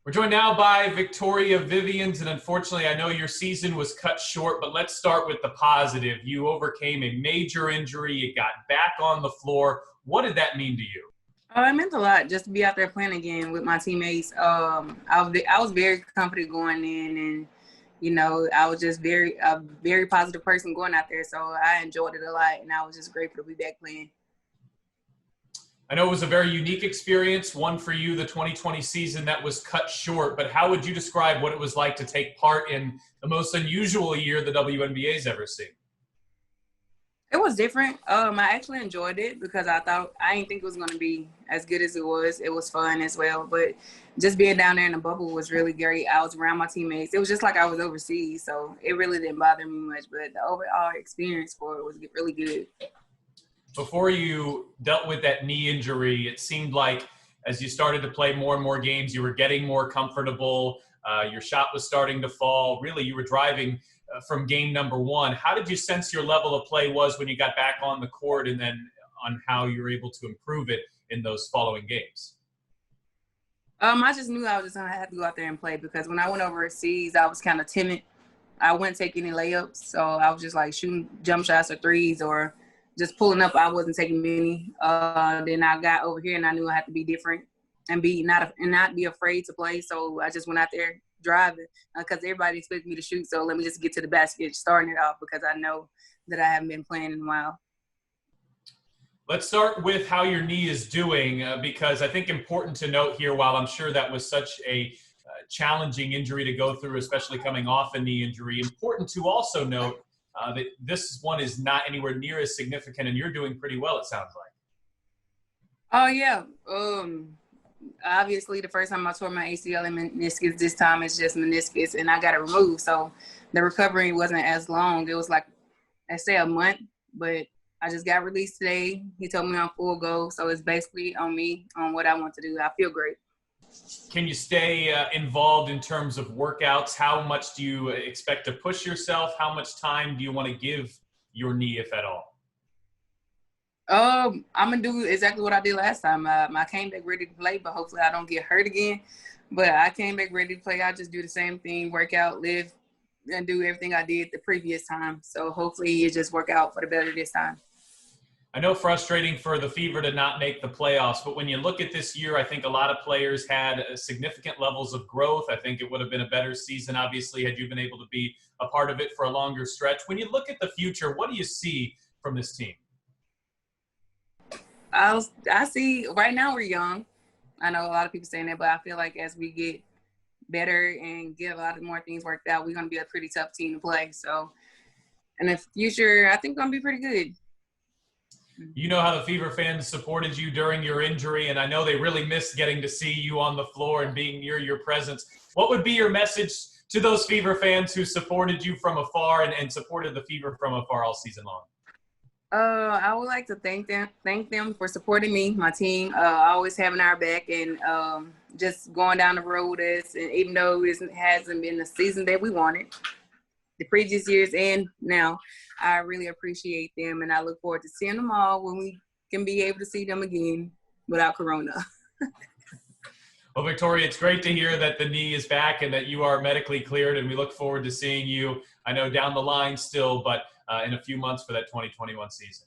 We're joined now by Victoria Vivians, and unfortunately, I know your season was cut short, but let's start with the positive. You overcame a major injury. You got back on the floor. What did that mean to you? It meant a lot just to be out there playing again with my teammates. I was very confident going in, and I was just a very positive person going out there. So I enjoyed it a lot, and I was just grateful to be back playing. I know it was a very unique experience, one for you, the 2020 season that was cut short, but how would you describe what it was like to take part in the most unusual year the WNBA's ever seen? It was different. I actually enjoyed it because I didn't think it was going to be as good as it was. It was fun as well, but just being down there in the bubble was really great. I was around my teammates. It was just like I was overseas, so it really didn't bother me much, but the overall experience for it was really good. Before you dealt with that knee injury, it seemed like as you started to play more and more games, you were getting more comfortable. Your shot was starting to fall. Really, you were driving from game number one. How did you sense your level of play was when you got back on the court, and then on how you were able to improve it in those following games? I just knew I was just going to have to go out there and play because when I went overseas, I was kind of timid. I wouldn't take any layups, so I was just like shooting jump shots or threes or just pulling up. I wasn't taking many. Then I got over here and I knew I had to be different and not be afraid to play. So I just went out there driving because everybody expected me to shoot. So let me just get to the basket, starting it off because I know that I haven't been playing in a while. Let's start with how your knee is doing because I think important to note here, while I'm sure that was such a challenging injury to go through, especially coming off a knee injury, important to also note that this one is not anywhere near as significant, and you're doing pretty well, it sounds like. Oh, yeah. Obviously, the first time I tore my ACL and meniscus, this time it's just meniscus, and I got it removed. So the recovery wasn't as long. It was like, I say a month, but I just got released today. He told me I'm full go, so it's basically on me, on what I want to do. I feel great. Can you stay involved in terms of workouts? How much do you expect to push yourself? How much time do you want to give your knee, if at all? I'm going to do exactly what I did last time. I came back ready to play, but hopefully I don't get hurt again. But I came back ready to play. I just do the same thing, work out, live, and do everything I did the previous time. So hopefully it just work out for the better this time. I know frustrating for the Fever to not make the playoffs, but when you look at this year, I think a lot of players had significant levels of growth. I think it would have been a better season, obviously, had you been able to be a part of it for a longer stretch. When you look at the future, what do you see from this team? I see right now we're young. I know a lot of people saying that, but I feel like as we get better and get a lot of more things worked out, we're going to be a pretty tough team to play. So in the future, I think we're going to be pretty good. You know how the Fever fans supported you during your injury, and I know they really missed getting to see you on the floor and being near your presence. What would be your message to those Fever fans who supported you from afar and supported the Fever from afar all season long? I would like to thank them for supporting me, my team, always having our back, and just going down the road and even though it hasn't been the season that we wanted, the previous years and now, I really appreciate them, and I look forward to seeing them all when we can be able to see them again without Corona. Well, Victoria, it's great to hear that the knee is back and that you are medically cleared, and we look forward to seeing you, I know, down the line still, but in a few months for that 2021 season.